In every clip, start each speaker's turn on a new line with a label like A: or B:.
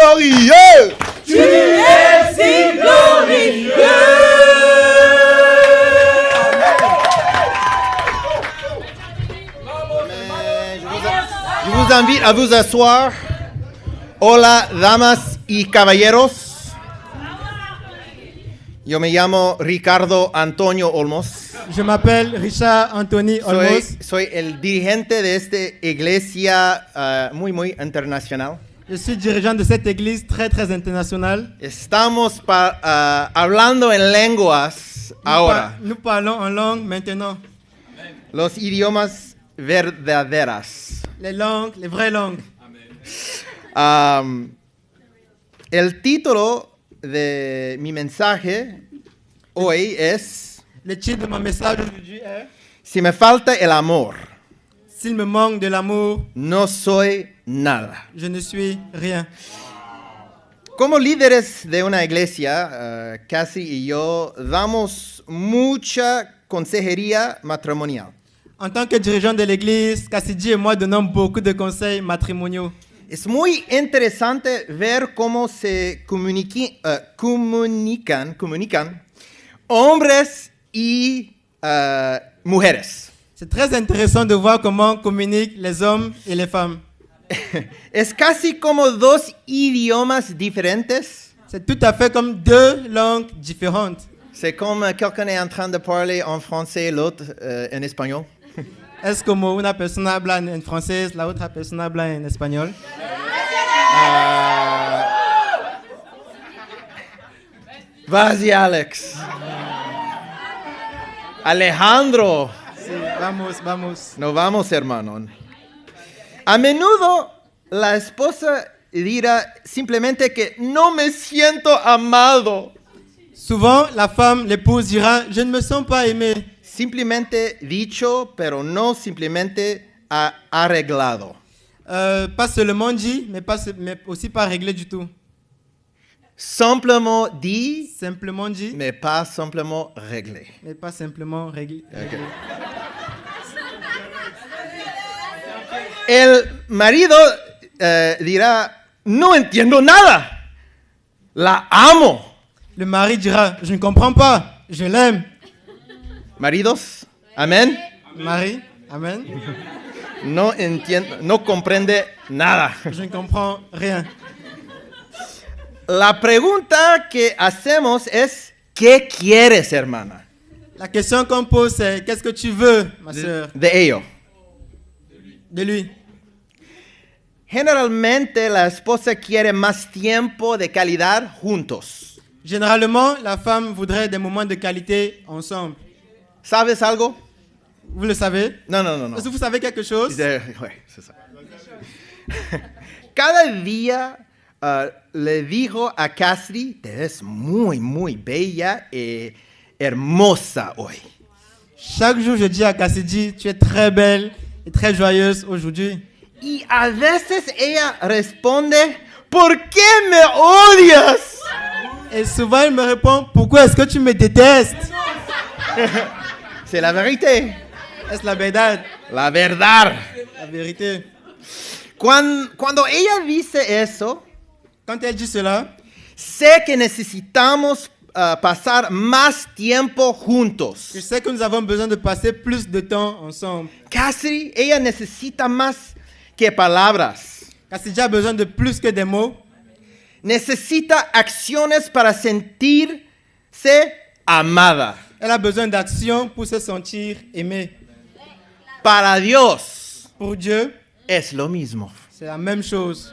A: glorieux.
B: Tu es si glorieux.
A: Je vous invite à vous asseoir. Hola, damas y caballeros. Yo me llamo Ricardo Antonio Olmos.
C: Je m'appelle Richard Anthony Olmos.
A: Soy el dirigente de esta iglesia muy internacional.
C: Je suis dirigeant de cette église très internationale.
A: Estamos hablando en lenguas ahora.
C: Nous parlons en langue maintenant.
A: Los idiomas verdaderas.
C: Les langues, les vraies langues.
A: El título de mi mensaje hoy es
C: Le titre de mon message aujourd'hui est
A: Si me falta el amor,
C: S'il me manque de l'amour,
A: no soy nada.
C: je ne suis rien.
A: Como líderes de una iglesia, Cassie y yo damos mucha consejería matrimonial.
C: En tant que dirigeant de l'église, Cassidy et moi donnons beaucoup de conseils matrimoniaux.
A: Es muy interesante ver cómo se comunican hombres y mujeres.
C: C'est très intéressant de voir comment communiquent les hommes et les femmes.
A: Es casi como dos idiomas diferentes.
C: C'est tout à fait comme deux langues différentes.
A: C'est comme quelqu'un est en train de parler en français, l'autre en espagnol.
C: Es como una persona habla en francés, la otra persona habla en español.
A: Vas-y, Alex. Alejandro.
C: Sí, vamos.
A: No vamos, hermano. A menudo la esposa dirá simplemente que no me siento amado.
C: Souvent, la femme, l'épouse dira « Je ne me sens pas aimé ».
A: Simplemente dicho, pero no simplemente arreglado.
C: Pas seulement dit, mais aussi pas réglé du tout.
A: Simplement dit,
C: Simplement dit,
A: mais pas simplement réglé.
C: mais pas simplement réglé.
A: Okay. El marido dirá, no entiendo nada, la amo.
C: Le mari dira « Je ne comprends pas, je l'aime
A: Maridos, amén. ».
C: Mari, amen.
A: No entiendo, no comprende nada.
C: Je ne comprends rien.
A: La pregunta que hacemos es, ¿qué quieres, hermana?
C: La question qu'on pose c'est « Qu'est-ce que tu veux, ma sœur
A: De ello. ?»
C: De lui.
A: Generalmente la esposa quiere más tiempo de calidad juntos.
C: Généralement, la femme voudrait des moments de qualité ensemble.
A: ¿Sabes algo?
C: Vous le savez?
A: No.
C: Est-ce que vous savez quelque chose?
A: Ouais, c'est ça. Cada día le digo a Cassie, te ves muy bella y hermosa hoy.
C: Chaque jour, je dis à Cassidy, tu es très belle et très joyeuse aujourd'hui.
A: Y a veces ella responde, ¿por qué me odias?
C: Et souvent, elle me répond, pourquoi est-ce que tu me détestes?
A: C'est la vérité.
C: Est-ce la verdad?
A: La verdad.
C: La vérité.
A: Cuando ella dice eso,
C: Quand elle dit cela,
A: sé que necesitamos pasar más tiempo juntos.
C: je sais que nous avons besoin de passer plus de temps ensemble.
A: Casi ella necesita más que palabras.
C: Cassidy a besoin de plus que des mots.
A: Necesita acciones para sentirse amada.
C: Elle a besoin d'action pour se sentir aimée.
A: Para Dios
C: Pour Dieu,
A: es lo mismo.
C: c'est la même chose.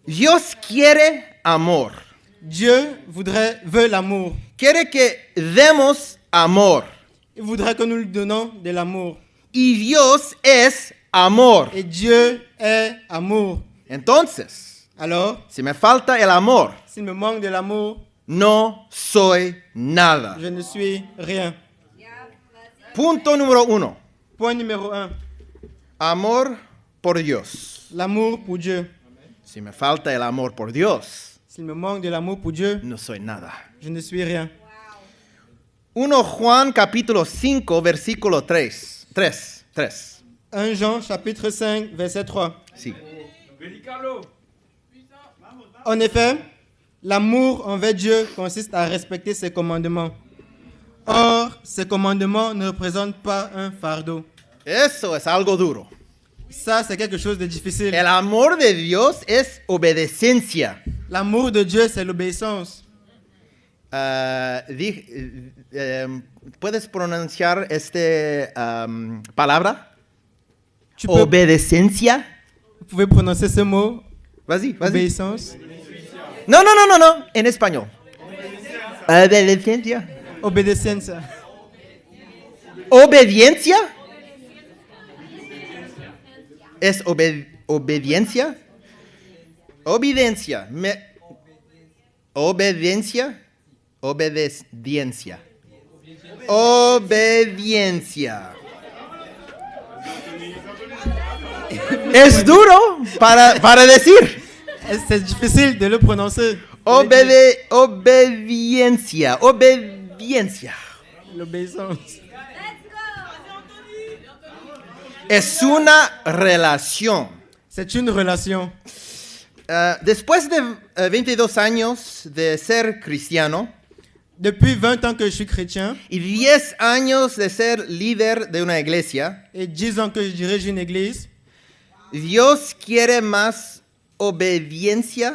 A: Dios quiere amor.
C: Dieu veut l'amour.
A: Quiere que demos amor.
C: Il voudrait que nous lui donnions de l'amour.
A: Y Dios es amor.
C: Et Dieu est amour.
A: Entonces,
C: Alors,
A: si me falta el amor,
C: s'il me manque de l'amour,
A: no soy nada.
C: je ne suis rien.
A: Punto número 1.
C: Point numéro 1.
A: Amor por Dios.
C: L'amour pour Dieu.
A: Si me falta el amor por Dios,
C: S'il me manque de l'amour pour Dieu,
A: no soy nada.
C: je ne suis rien.
A: 1 Juan capítulo 5 versículo 3. 3.
C: 1 Jean chapitre 5 verset 3.
A: Sí.
C: En effet, l'amour envers Dieu consiste à respecter ses commandements. Or, ces commandements ne représentent pas un fardeau.
A: Eso es algo duro.
C: Ça, c'est quelque chose de difficile.
A: El amor de Dios es obediencia.
C: L'amour de Dieu, c'est l'obéissance.
A: ¿Puedes pronunciar palabra?
C: Tu peux,
A: Obediencia.
C: vous pouvez prononcer ce mot,
A: Vas-y, vas-y.
C: obéissance.
A: No, en español. Obediencia.
C: Obediencia.
A: Obediencia. Es obediencia. Obediencia. Obediencia. Obediencia. Obediencia. Es duro para decir.
C: C'est difficile de le prononcer.
A: Obediencia. Obediencia.
C: L'obéissance.
A: Es una relación.
C: C'est une relation.
A: Después de 22 años de ser cristiano
C: Depuis 20 ans que je suis chrétien
A: y 10 años de ser líder de una iglesia,
C: et 10 ans que je dirige une église,
A: Dios quiere más obediencia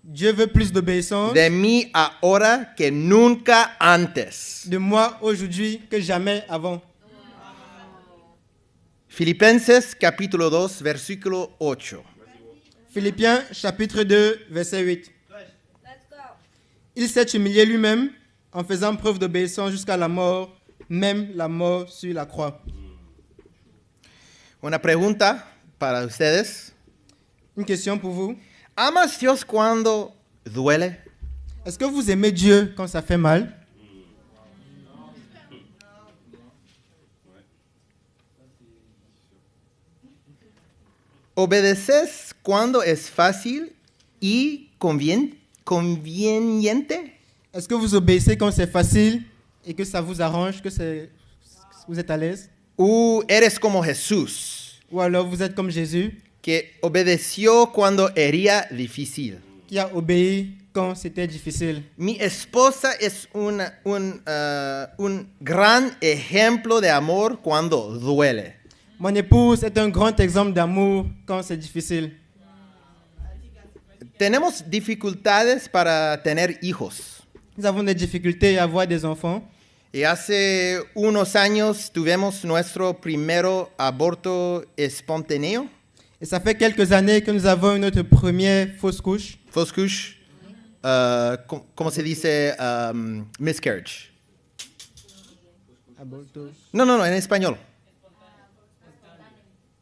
C: Dieu veut plus d'obéissance
A: de mí ahora que nunca antes.
C: de moi aujourd'hui que jamais avant.
A: Filipenses capítulo 2, versículo 8.
C: Philippiens chapitre 2, verset 8. Il s'est humilié lui-même en faisant preuve d'obéissance jusqu'à la mort, même la mort sur la croix.
A: Una pregunta para ustedes.
C: Une question pour vous.
A: ¿Amas Dios cuando duele?
C: Est-ce que vous aimez Dieu quand ça fait mal?
A: ¿Obedeces cuando es fácil y conveniente?
C: Est-ce que vous obéissez quand c'est facile et que ça vous arrange, que vous êtes à l'aise?
A: ¿O eres como Jesús,
C: Ou alors vous êtes comme Jésus
A: que obedeció cuando era difícil?
C: qui a obéi quand c'était difficile.
A: Mi esposa es un gran ejemplo de amor cuando duele.
C: Mon épouse est un grand exemple d'amour quand c'est difficile.
A: Tenemos dificultades para tener hijos.
C: Nous avons des difficultés à avoir des enfants.
A: Y hace unos años tuvimos nuestro primero aborto espontáneo.
C: Et ça fait quelques années que nous avons eu notre première fausse couche.
A: Fausse couche, ¿cómo se dice? Miscarriage.
C: Aborto.
A: No, en español.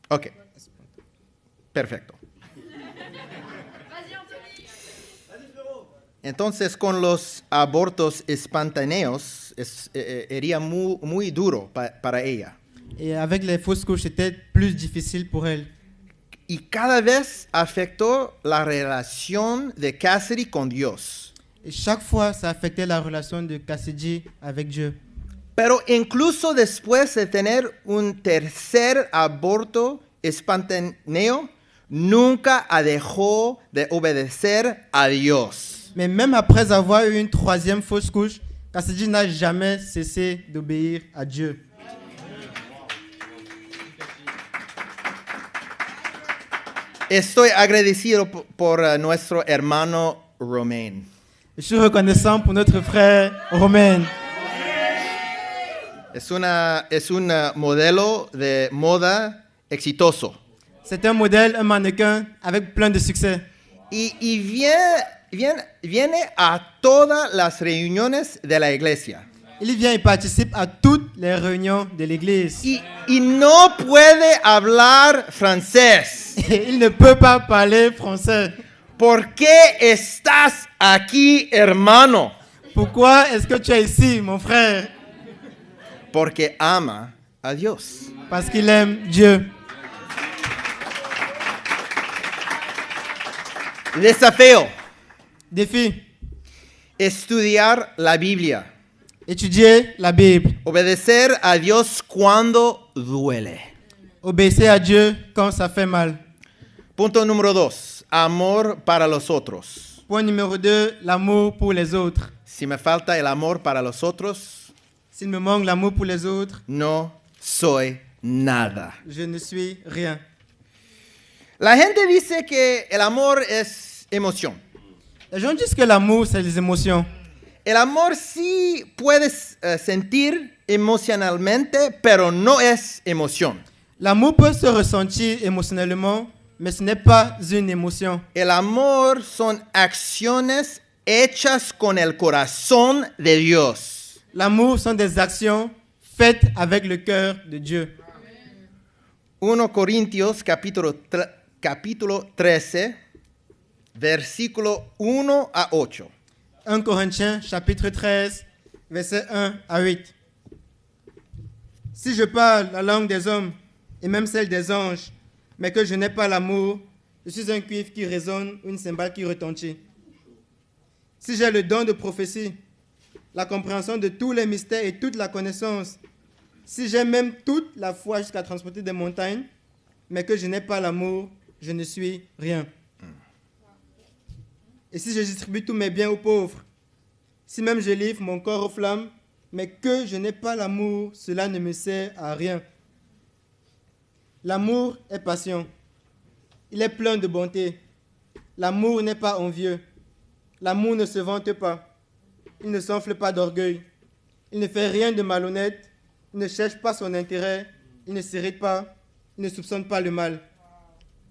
A: Ok. Perfecto. Entonces, con los abortos espontáneos, sería muy duro para ella.
C: Et avec les fausses couches, c'était plus difficile pour elle.
A: Y cada vez afectó la relación de Cassidy con Dios.
C: Et chaque fois, ça affectait la relation de Cassidy avec Dieu.
A: Pero incluso después de tener un tercer aborto espontáneo, nunca dejó de obedecer a Dios.
C: Mais même après avoir eu une troisième fausse couche, Cassidy n'a jamais cessé d'obéir à Dieu.
A: Estoy agradecido por nuestro hermano Romain.
C: Je suis reconnaissant pour notre frère Romain.
A: Es un modelo de moda exitoso.
C: C'est un modèle, un mannequin avec plein de succès.
A: Y viene a todas las reuniones de la iglesia.
C: Il vient et participe à toutes les réunions de l'église.
A: Y no puede hablar francés.
C: Et il ne peut pas parler français.
A: ¿Por qué estás aquí, hermano?
C: Pourquoi est-ce que tu es ici, mon frère?
A: Porque ama a Dios.
C: Parce qu'il aime Dieu.
A: Desafío:
C: Défi:
A: estudiar la Biblia.
C: étudier la Bible.
A: Obedecer a Dios cuando duele.
C: Obéissez à Dieu quand ça fait mal.
A: Punto número 2, amor para los otros.
C: Point numéro 2, l'amour pour les autres.
A: Si me falta el amor para los otros,
C: S'il me manque l'amour pour les autres,
A: no soy nada.
C: je ne suis rien.
A: La gente dice que el amor es emoción.
C: Les gens disent que l'amour, c'est les émotions.
A: El amor sí puedes sentir emocionalmente, pero no es emoción.
C: L'amour peut se ressentir émotionnellement, mais ce n'est pas une émotion.
A: El amor son acciones hechas con el corazón de Dios.
C: L'amour sont des actions faites avec le cœur de Dieu.
A: 1 Corintios capítulo 13, versículo 1 a 8.
C: 1 Corinthiens chapitre 13, versets 1 à 8. Si je parle la langue des hommes et même celle des anges, mais que je n'ai pas l'amour, je suis un cuivre qui résonne ou une cymbale qui retentit. Si j'ai le don de prophétie, la compréhension de tous les mystères et toute la connaissance, si j'ai même toute la foi jusqu'à transporter des montagnes, mais que je n'ai pas l'amour, je ne suis rien. Et si je distribue tous mes biens aux pauvres, si même je livre mon corps aux flammes, mais que je n'ai pas l'amour, cela ne me sert à rien. L'amour est patient. Il est plein de bonté. L'amour n'est pas envieux. L'amour ne se vante pas. Il ne s'enfle pas d'orgueil. Il ne fait rien de malhonnête. Il ne cherche pas son intérêt. Il ne s'irrite pas. Il ne soupçonne pas le mal.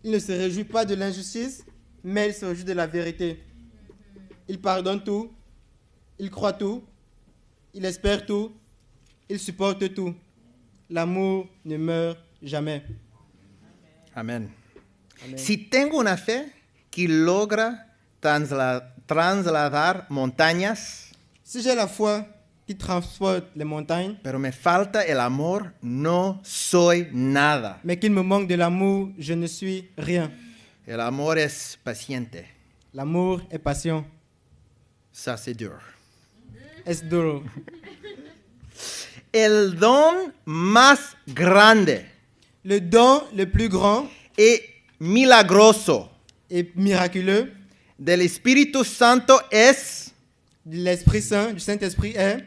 C: Il ne se réjouit pas de l'injustice, mais il se réjouit de la vérité. Il pardonne tout. Il croit tout. Il espère tout. Il supporte tout. L'amour ne meurt jamais.
A: Amén.
C: Amén.
A: Si tengo una fe que logra trasladar montañas,
C: Si j'ai la foi qui transporte les montagnes,
A: pero me falta el amor, no soy nada.
C: mais qu'il me manque de l'amour, je ne suis rien.
A: El amor es paciente.
C: L'amour est patient.
A: Ça, c'est dur.
C: Es duro.
A: El don más grande
C: Le don le plus grand
A: y milagroso
C: et miraculeux
A: del Espíritu Santo es
C: de l'Esprit Saint, du Saint-Esprit est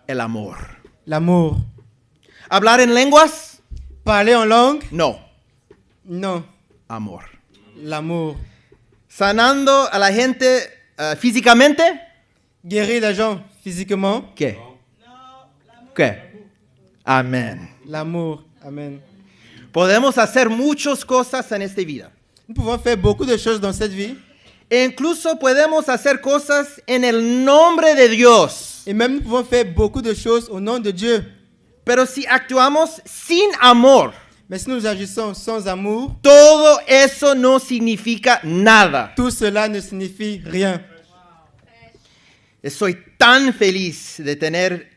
A: el amor.
C: l'amour.
A: ¿Hablar en lenguas?
C: Parler en langue?
A: No,
C: Non.
A: amor.
C: L'amour.
A: ¿Sanando a la gente físicamente?
C: Guérir les gens physiquement?
A: ¿Qué? ¿Qué? Amén.
C: L'amour. Amen.
A: Podemos hacer muchas cosas en esta vida.
C: Nous pouvons faire beaucoup de choses dans cette vie.
A: E incluso podemos hacer cosas en el nombre de Dios.
C: Et même nous pouvons faire beaucoup de choses au nom de Dieu.
A: Pero si actuamos sin amor,
C: Mais si nous agissons sans amour,
A: todo eso no significa nada.
C: tout cela ne signifie rien.
A: Estoy tan feliz de tener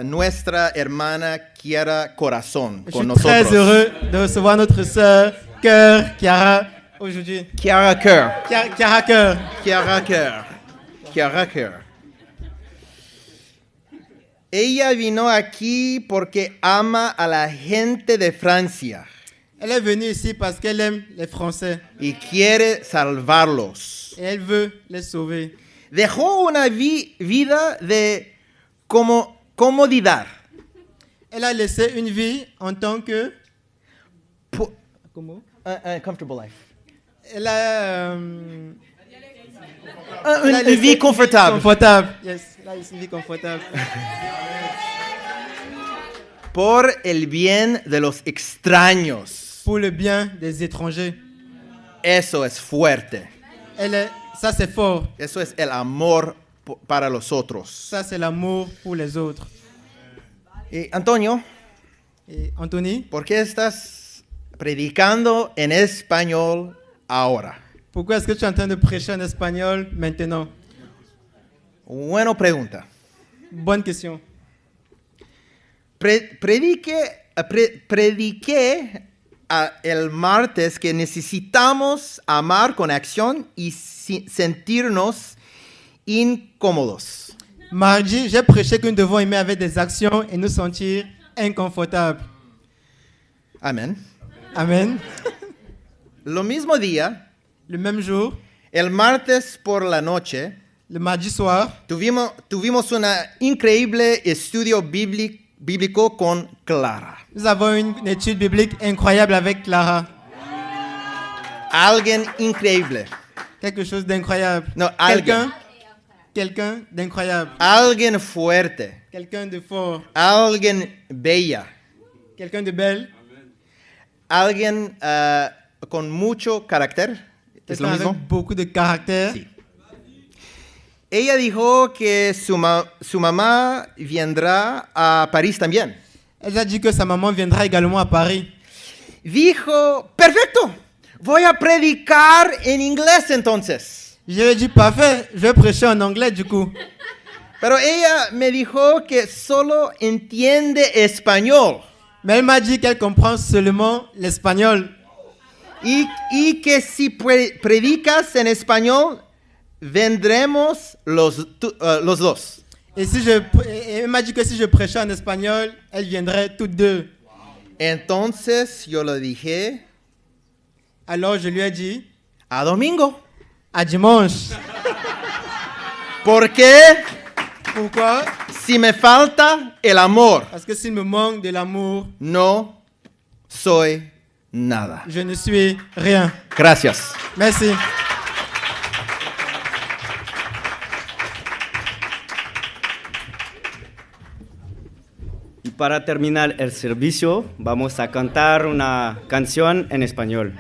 A: nuestra hermana Kiara Corazón
C: Je
A: con
C: suis très
A: nosotros.
C: heureux de recevoir notre sœur Cœur Chiara aujourd'hui.
A: Kiara Cœur.
C: Chiara Cœur.
A: Kiara Cœur. Kiara Cœur. Ella vino aquí porque ama a la gente de Francia
C: Elle est venue ici parce qu'elle aime les Français
A: y quiere salvarlos.
C: et elle veut les sauver.
A: Dejó una vida de comodidad.
C: Elle a laissé une vie en tant que...
A: Po-
C: Comment?
A: un comfortable life.
C: Elle a...
A: Une
C: laissé
A: vie confortable.
C: Confortable. Yes, elle a laissé une vie confortable.
A: Por el bien de los extraños.
C: Pour le bien des étrangers.
A: Eso es fuerte.
C: Ça, c'est fort.
A: Eso es el amor para los otros.
C: Ça, c'est l'amour pour les autres.
A: Y Antonio,
C: Et Anthony,
A: ¿por qué estás predicando en español ahora?
C: pourquoi est-ce que tu es en train de prêcher en espagnol maintenant?
A: Buena pregunta.
C: Bonne question.
A: Prediqué el martes que necesitamos amar con acción y sentirnos incómodos.
C: Mardi, j'ai prêché que nous devons aimer avec des actions et nous sentir inconfortables.
A: Amén.
C: Amen.
A: Lo mismo día,
C: Le même jour,
A: el martes por la noche,
C: le mardi soir,
A: tuvimos un increíble estudio bíblico con Clara.
C: nous avons une étude biblique incroyable avec Clara.
A: Alguien increíble.
C: Quelque chose d'incroyable.
A: No, alguien.
C: Quelqu'un d'incroyable.
A: Alguien fuerte.
C: Quelqu'un de fort.
A: Alguien bella.
C: Quelqu'un de belle.
A: Alguien con mucho carácter. ¿Es lo
C: Quelqu'un
A: mismo?
C: avec beaucoup de caractère.
A: Sí. Ella dijo que su mamá vendrá a París también.
C: Elle a dit que sa maman viendra également à Paris.
A: Dijo, perfecto, voy a predicar en inglés entonces.
C: Je lui ai dit, parfait, je vais prêcher en anglais du coup.
A: Pero ella me dijo que solo entiende español
C: Mais elle m'a dit qu'elle comprend seulement l'espagnol.
A: y que si predicas en español, vendremos los dos.
C: Et elle m'a dit que si je prêchais en espagnol, elles viendraient toutes deux.
A: Entonces yo le dije,
C: Alors je lui ai dit,
A: a domingo.
C: à dimanche.
A: ¿Por qué?
C: Pourquoi?
A: Si me falta el amor,
C: Parce que s'il me manque de l'amour,
A: no soy nada.
C: je ne suis rien.
A: Gracias.
C: Merci.
D: Y para terminar el servicio, vamos a cantar una canción en español.